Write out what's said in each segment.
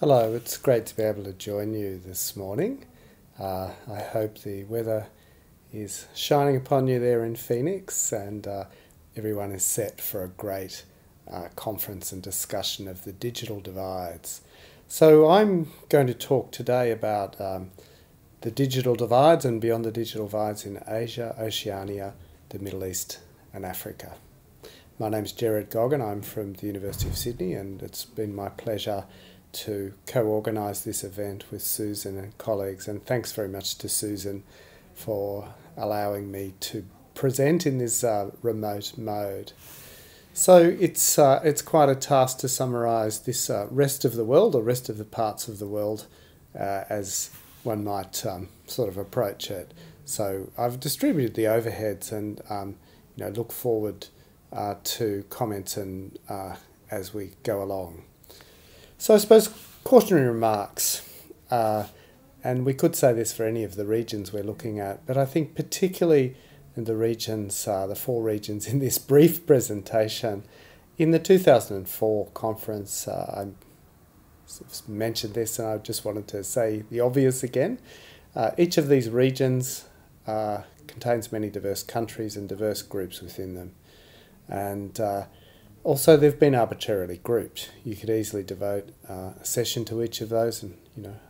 Hello, it's great to be able to join you this morning. I hope the weather is shining upon you there in Phoenix and everyone is set for a great conference and discussion of the digital divides. So I'm going to talk today about the digital divides and beyond the digital divides in Asia, Oceania, the Middle East and Africa. My name's Gerard Goggin. I'm from the University of Sydney and it's been my pleasure to co-organise this event with Susan and colleagues, and thanks very much to Susan for allowing me to present in this remote mode. So it's quite a task to summarise this rest of the world, or rest of the parts of the world, as one might sort of approach it. So I've distributed the overheads and look forward to comments and as we go along. So I suppose cautionary remarks, and we could say this for any of the regions we're looking at, but I think particularly in the regions, the four regions in this brief presentation, in the 2004 conference, I mentioned this and I just wanted to say the obvious again. Each of these regions contains many diverse countries and diverse groups within them. And also, they've been arbitrarily grouped. You could easily devote a session to each of those, and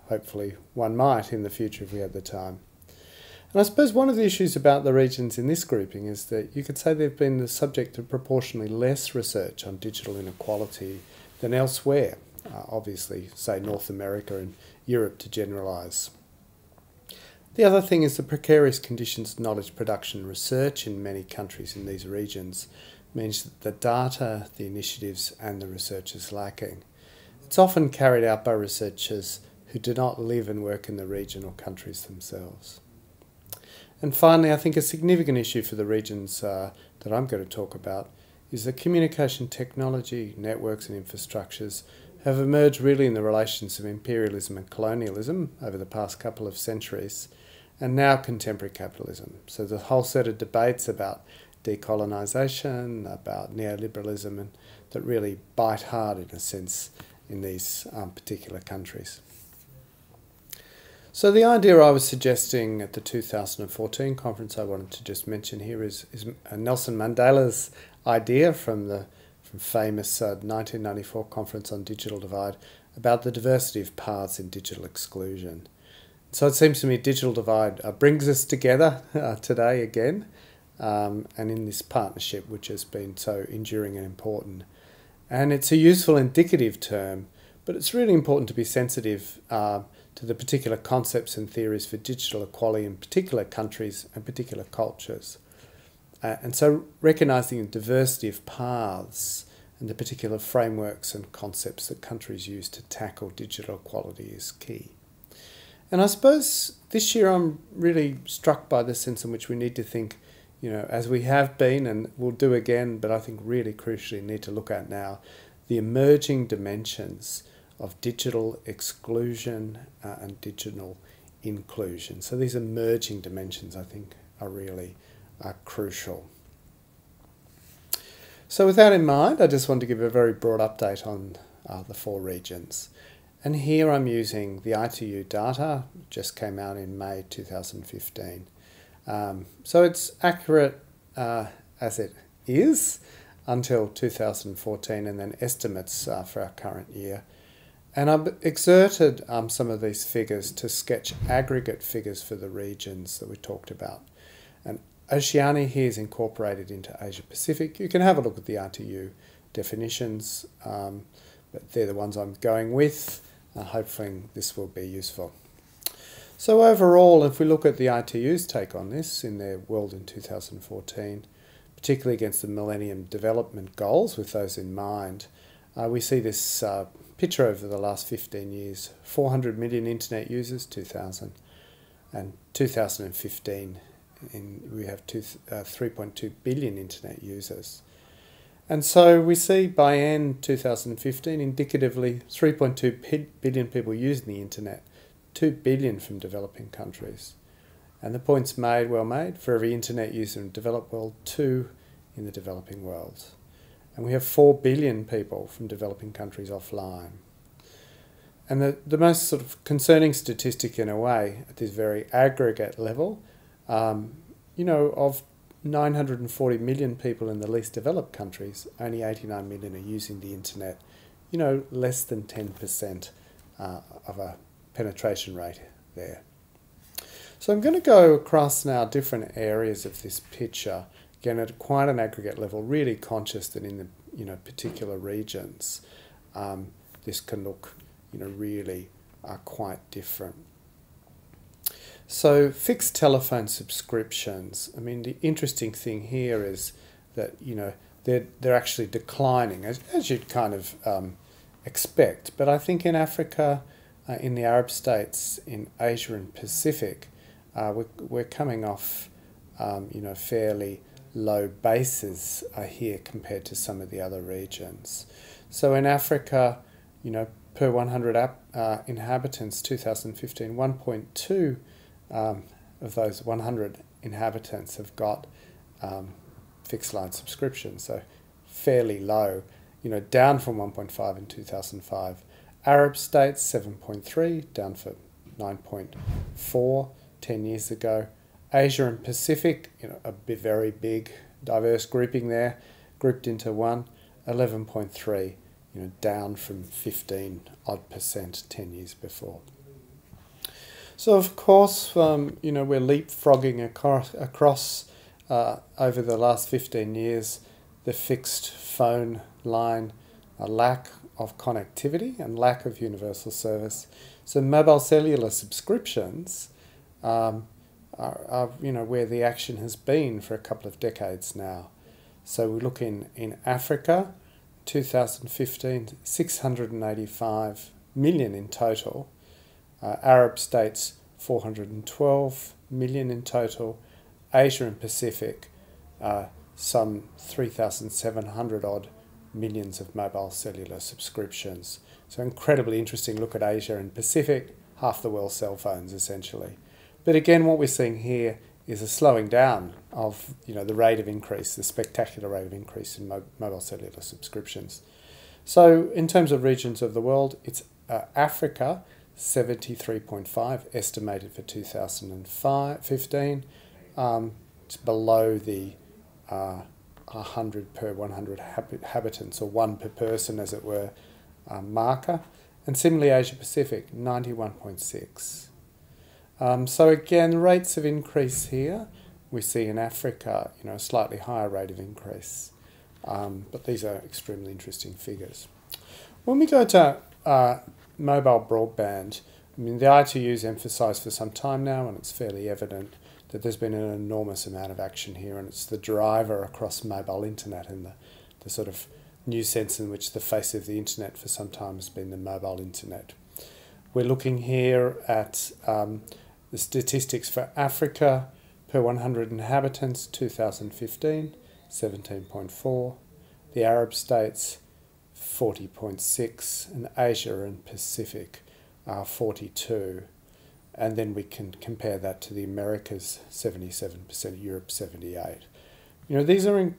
hopefully one might in the future if we had the time. And I suppose one of the issues about the regions in this grouping is that you could say they've been the subject of proportionally less research on digital inequality than elsewhere. Obviously, say North America and Europe to generalise. The other thing is the precarious conditions of knowledge production and research in many countries in these regions means that the data, the initiatives and the research is lacking. It's often carried out by researchers who do not live and work in the region or countries themselves. And finally, I think a significant issue for the regions that I'm going to talk about is that communication technology, networks and infrastructures have emerged really in the relations of imperialism and colonialism over the past couple of centuries, and now contemporary capitalism. So the whole set of debates about decolonisation, about neoliberalism, and that really bite hard in a sense in these particular countries. So the idea I was suggesting at the 2014 conference I wanted to just mention here is Nelson Mandela's idea from famous 1994 conference on digital divide about the diversity of paths in digital exclusion. So it seems to me digital divide brings us together today again, and in this partnership which has been so enduring and important. And it's a useful indicative term, but it's really important to be sensitive to the particular concepts and theories for digital equality in particular countries and particular cultures. And so recognising the diversity of paths and the particular frameworks and concepts that countries use to tackle digital equality is key. And I suppose this year I'm really struck by the sense in which we need to think, as we have been and will do again, but I think really crucially need to look at now, the emerging dimensions of digital exclusion and digital inclusion. So these emerging dimensions I think are really crucial. So with that in mind, I just want to give a very broad update on the four regions. And here I'm using the ITU data, just came out in May 2015. So it's accurate as it is until 2014 and then estimates for our current year. And I've exerted some of these figures to sketch aggregate figures for the regions that we talked about. And Oceania here is incorporated into Asia Pacific. You can have a look at the ITU definitions, but they're the ones I'm going with. Hopefully this will be useful. So overall, if we look at the ITU's take on this in their World in 2014, particularly against the Millennium Development Goals with those in mind, we see this picture over the last 15 years, 400 million internet users, 2000, and 2015 we have 3.2 billion internet users. And so we see by end 2015, indicatively, 3.2 billion people using the internet, 2 billion from developing countries. And the point's made, well made, for every internet user in the developed world, 2 in the developing world. And we have 4 billion people from developing countries offline. And the most sort of concerning statistic in a way at this very aggregate level, of 940 million people in the least developed countries, only 89 million are using the internet, less than 10% of a penetration rate there. So I'm going to go across now different areas of this picture, again at quite an aggregate level, really conscious that in the particular regions this can look really quite different. So fixed telephone subscriptions, I mean the interesting thing here is that they're actually declining as you'd kind of expect, but I think in Africa, in the Arab states, in Asia and Pacific, we're coming off fairly low bases here compared to some of the other regions. So in Africa, per 100 inhabitants, 2015, 1.2 of those 100 inhabitants have got fixed line subscriptions, so fairly low, down from 1.5 in 2005. Arab states 7.3, down from 9.4 10 years ago. Asia and Pacific, a very big, diverse grouping there, grouped into one, 11.3, down from 15% odd 10 years before. So of course, we're leapfrogging across over the last 15 years the fixed phone line, a lack of connectivity and lack of universal service. So mobile cellular subscriptions are where the action has been for a couple of decades now. So we look in Africa, 2015, 685 million in total. Arab states, 412 million in total. Asia and Pacific, some 3,700 odd millions of mobile cellular subscriptions. So incredibly interesting look at Asia and Pacific, half the world's cell phones essentially. But again, what we're seeing here is a slowing down of the rate of increase, the spectacular rate of increase in mobile cellular subscriptions. So in terms of regions of the world, it's Africa, 73.5 estimated for 2015. It's below the 100 per 100 inhabitants, or one per person as it were, marker. And similarly Asia Pacific, 91.6. So again, rates of increase here, we see in Africa, a slightly higher rate of increase. But these are extremely interesting figures. When we go to mobile broadband, I mean, the ITU's emphasised for some time now, and it's fairly evident that there's been an enormous amount of action here, and it's the driver across mobile internet and the sort of new sense in which the face of the internet for some time has been the mobile internet. We're looking here at the statistics for Africa per 100 inhabitants, 2015, 17.4. The Arab states, 40.6. And Asia and Pacific, 42. And then we can compare that to the Americas, 77%, Europe, 78. These are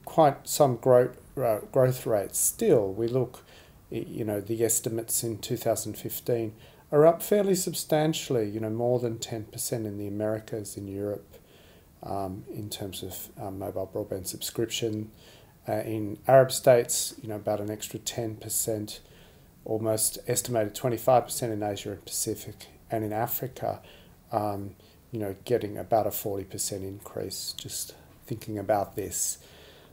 quite some growth rates. Still, we look, the estimates in 2015 are up fairly substantially, more than 10% in the Americas, in Europe, in terms of mobile broadband subscription. In Arab states, about an extra 10%, almost estimated 25% in Asia and Pacific, and in Africa, getting about a 40% increase, just thinking about this.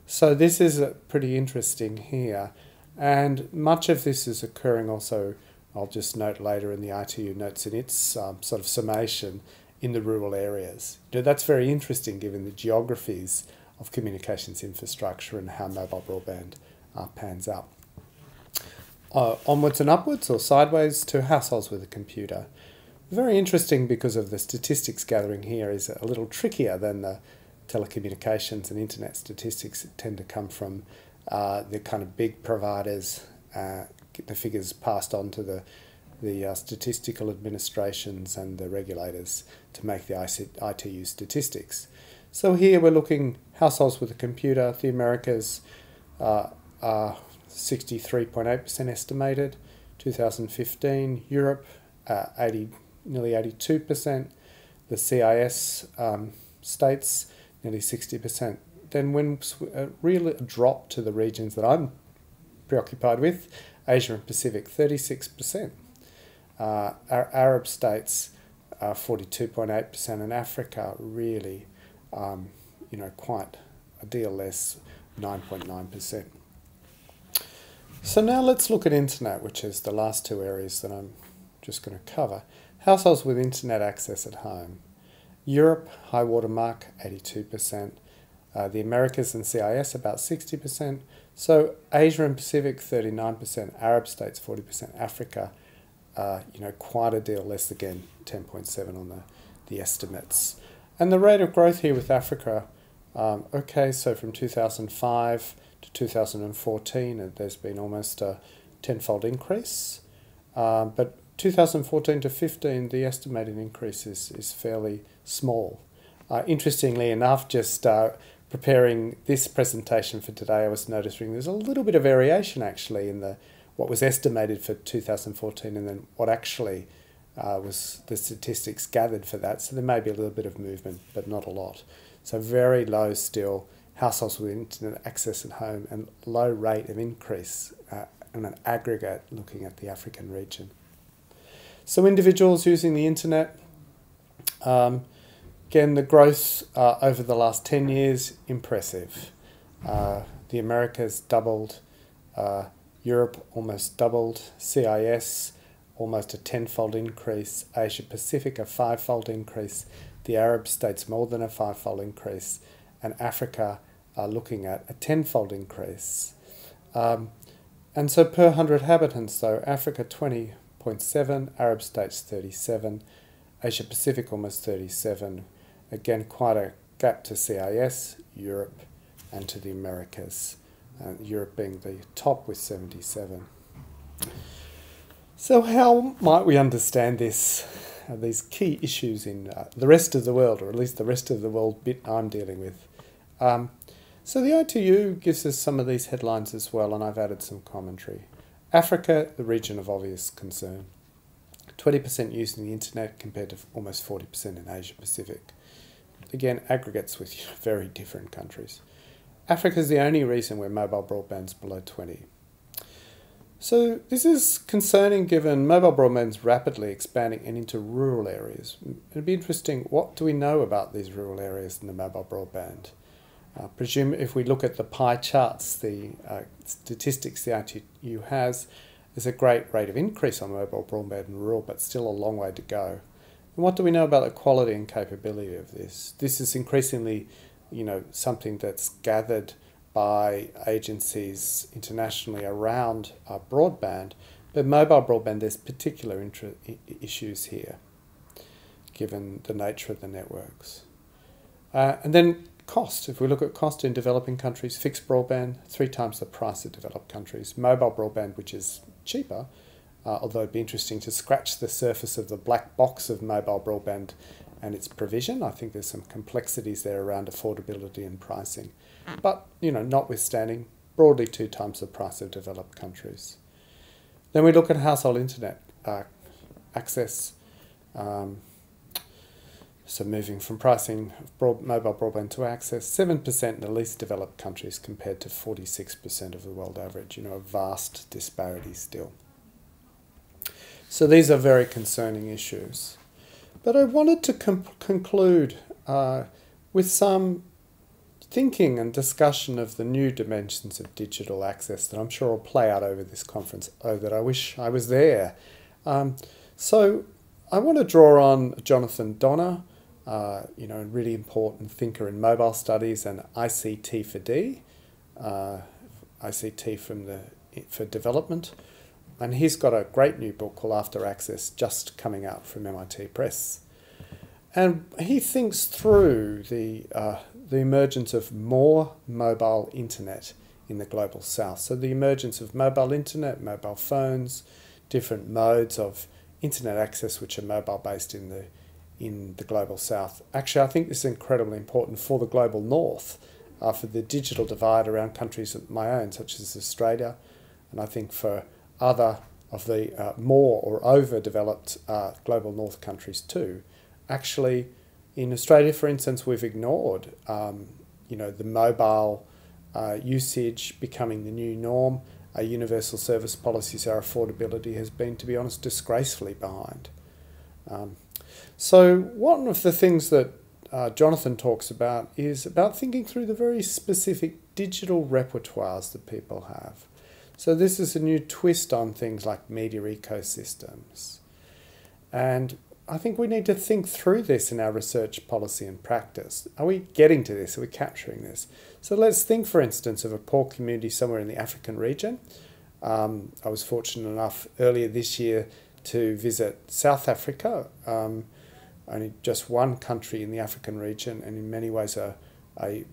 So this is pretty interesting here, and much of this is occurring also, I'll just note later in the ITU notes in its sort of summation, in the rural areas. That's very interesting given the geographies of communications infrastructure and how mobile broadband pans out. Onwards and upwards, or sideways, to households with a computer. Very interesting because of the statistics gathering here is a little trickier than the telecommunications and internet statistics that tend to come from the kind of big providers, get the figures passed on to the statistical administrations and the regulators to make the ITU statistics. So here we're looking households with a computer. The Americas are 63.8% estimated, 2015, Europe, nearly 82%, the CIS states, nearly 60%. Then when a real drop to the regions that I'm preoccupied with, Asia and Pacific, 36%. Our Arab states, 42.8%, and Africa really, quite a deal less, 9.9%. So now let's look at internet, which is the last two areas that I'm just going to cover. Households with internet access at home. Europe, high water mark, 82%. The Americas and CIS, about 60%. So Asia and Pacific, 39%. Arab states, 40%. Africa, quite a deal less, again, 10.7 on the estimates. And the rate of growth here with Africa, so from 2005 to 2014, there's been almost a tenfold increase. But 2014 to 15, the estimated increase is fairly small. Interestingly enough, just preparing this presentation for today, I was noticing there's a little bit of variation actually in what was estimated for 2014 and then what actually was the statistics gathered for that. So there may be a little bit of movement, but not a lot. So very low still households with internet access at home and low rate of increase in an aggregate looking at the African region. So individuals using the internet, again, the growth over the last 10 years, impressive. The Americas doubled, Europe almost doubled, CIS almost a tenfold increase, Asia Pacific a fivefold increase, the Arab states more than a fivefold increase, and Africa are looking at a tenfold increase. And so per 100 inhabitants, though, Africa 20.7, Arab states 37, Asia Pacific almost 37. Again, quite a gap to CIS, Europe, and to the Americas. Europe being the top with 77. So how might we understand these key issues in the rest of the world, or at least the rest of the world bit I'm dealing with? So the ITU gives us some of these headlines as well, and I've added some commentary. Africa, the region of obvious concern. 20% using the internet compared to almost 40% in Asia Pacific. Again, aggregates with very different countries. Africa is the only region where mobile broadband is below 20. So this is concerning given mobile broadband is rapidly expanding and into rural areas. It'd be interesting, what do we know about these rural areas in the mobile broadband? Presume if we look at the pie charts, the statistics the ITU has, there's a great rate of increase on mobile broadband in rural, but still a long way to go. And what do we know about the quality and capability of this? This is increasingly, something that's gathered by agencies internationally around broadband, but mobile broadband, there's particular issues here, given the nature of the networks. And then cost. If we look at cost in developing countries, fixed broadband, 3 times the price of developed countries. Mobile broadband, which is cheaper, although it'd be interesting to scratch the surface of the black box of mobile broadband and its provision. I think there's some complexities there around affordability and pricing. But, notwithstanding, broadly 2 times the price of developed countries. Then we look at household internet access. So moving from pricing of mobile broadband to access, 7% in the least developed countries compared to 46% of the world average. A vast disparity still. So these are very concerning issues. But I wanted to conclude with some thinking and discussion of the new dimensions of digital access that I'm sure will play out over this conference. Oh, that I wish I was there. So I want to draw on Jonathan Donner, a really important thinker in mobile studies and ICT for D, ICT for development. And he's got a great new book called After Access, just coming out from MIT Press. And he thinks through the emergence of more mobile internet in the global south. So the emergence of mobile internet, mobile phones, different modes of internet access which are mobile based in the global south. Actually, I think this is incredibly important for the global north, for the digital divide around countries of my own, such as Australia, and I think for other of the more or overdeveloped global north countries too. Actually, in Australia, for instance, we've ignored the mobile usage becoming the new norm. Our universal service policies, our affordability has been, to be honest, disgracefully behind. So one of the things that Jonathan talks about is about thinking through the very specific digital repertoires that people have. So this is a new twist on things like media ecosystems. And I think we need to think through this in our research policy and practice. Are we getting to this? Are we capturing this? So let's think, for instance, of a poor community somewhere in the African region. I was fortunate enough earlier this year to visit South Africa, only just one country in the African region, and in many ways a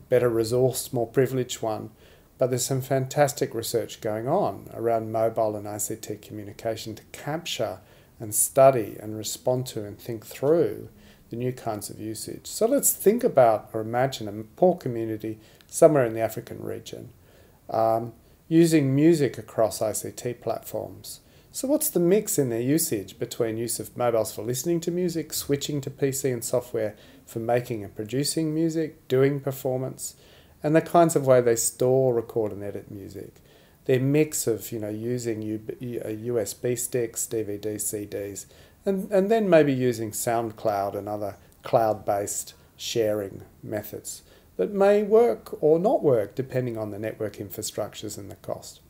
better resourced, more privileged one. But there's some fantastic research going on around mobile and ICT communication to capture and study and respond to and think through the new kinds of usage. So let's think about or imagine a poor community somewhere in the African region using music across ICT platforms. So what's the mix in their usage between use of mobiles for listening to music, switching to PC and software for making and producing music, doing performance, and the kinds of way they store, record and edit music? Their mix of using USB sticks, DVDs, CDs, and then maybe using SoundCloud and other cloud-based sharing methods that may work or not work depending on the network infrastructures and the cost.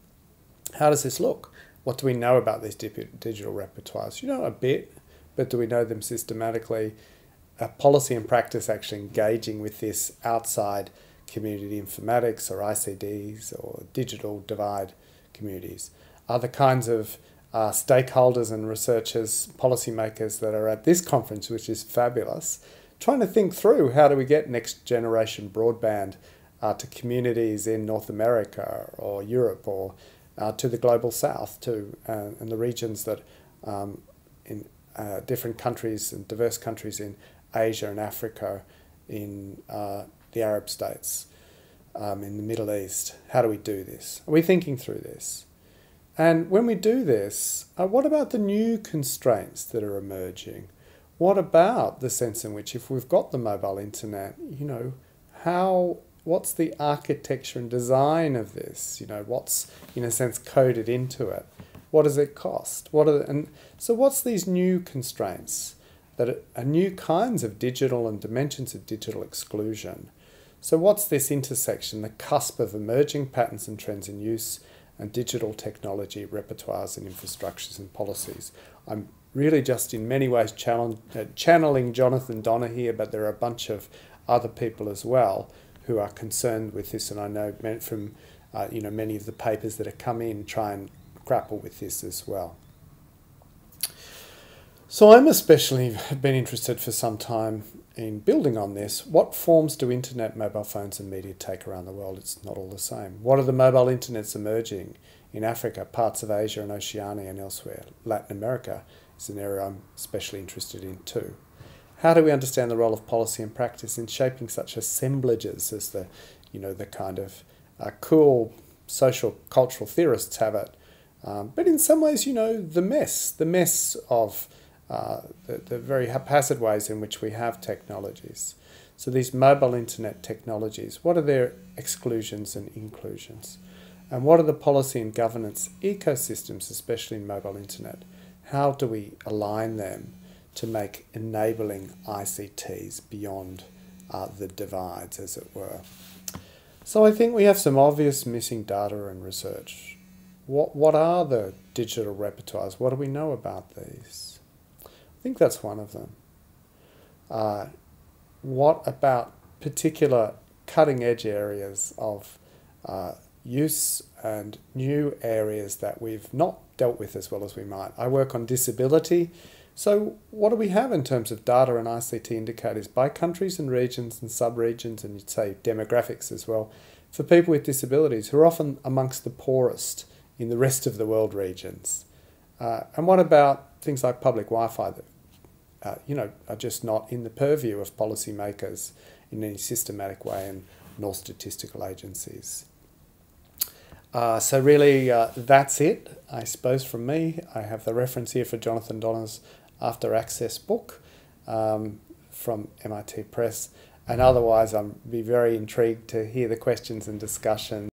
How does this look? What do we know about these digital repertoires? A bit, but do we know them systematically? Policy and practice actually engaging with this outside community informatics or ICDs or digital divide communities are the kinds of stakeholders and researchers, policymakers that are at this conference, which is fabulous, trying to think through how do we get next generation broadband to communities in North America or Europe or to the global south too, and the regions that in different countries and diverse countries in Asia and Africa, in the Arab states, in the Middle East. How do we do this? Are we thinking through this? And when we do this, what about the new constraints that are emerging? What about the sense in which if we've got the mobile internet, what's the architecture and design of this? What's, in a sense, coded into it? What does it cost? So what's these new constraints that are new kinds of digital and dimensions of digital exclusion? So what's this intersection, the cusp of emerging patterns and trends in use and digital technology repertoires and infrastructures and policies? I'm really just in many ways channeling Jonathan Donner here, but there are a bunch of other people as well who are concerned with this, and I know from many of the papers that have come in try and grapple with this as well. So I'm especially been interested for some time in building on this. What forms do internet, mobile phones and media take around the world? It's not all the same. What are the mobile internets emerging in Africa, parts of Asia and Oceania and elsewhere? Latin America is an area I'm especially interested in too. How do we understand the role of policy and practice in shaping such assemblages as the kind of cool social cultural theorists have it? But in some ways, the mess of the very haphazard ways in which we have technologies. So these mobile internet technologies, what are their exclusions and inclusions? And what are the policy and governance ecosystems, especially in mobile internet? How do we align them to make enabling ICTs beyond the divides, as it were? So I think we have some obvious missing data and research. What are the digital repertoires? What do we know about these? I think that's one of them. What about particular cutting-edge areas of use and new areas that we've not dealt with as well as we might? I work on disability. So what do we have in terms of data and ICT indicators by countries and regions and sub-regions, and you'd say demographics as well, for people with disabilities who are often amongst the poorest in the rest of the world regions? And what about things like public Wi-Fi that are just not in the purview of policymakers in any systematic way, and nor statistical agencies? So really, that's it, I suppose, from me. I have the reference here for Jonathan Donner's After Access book from MIT Press. And otherwise, I'd be very intrigued to hear the questions and discussion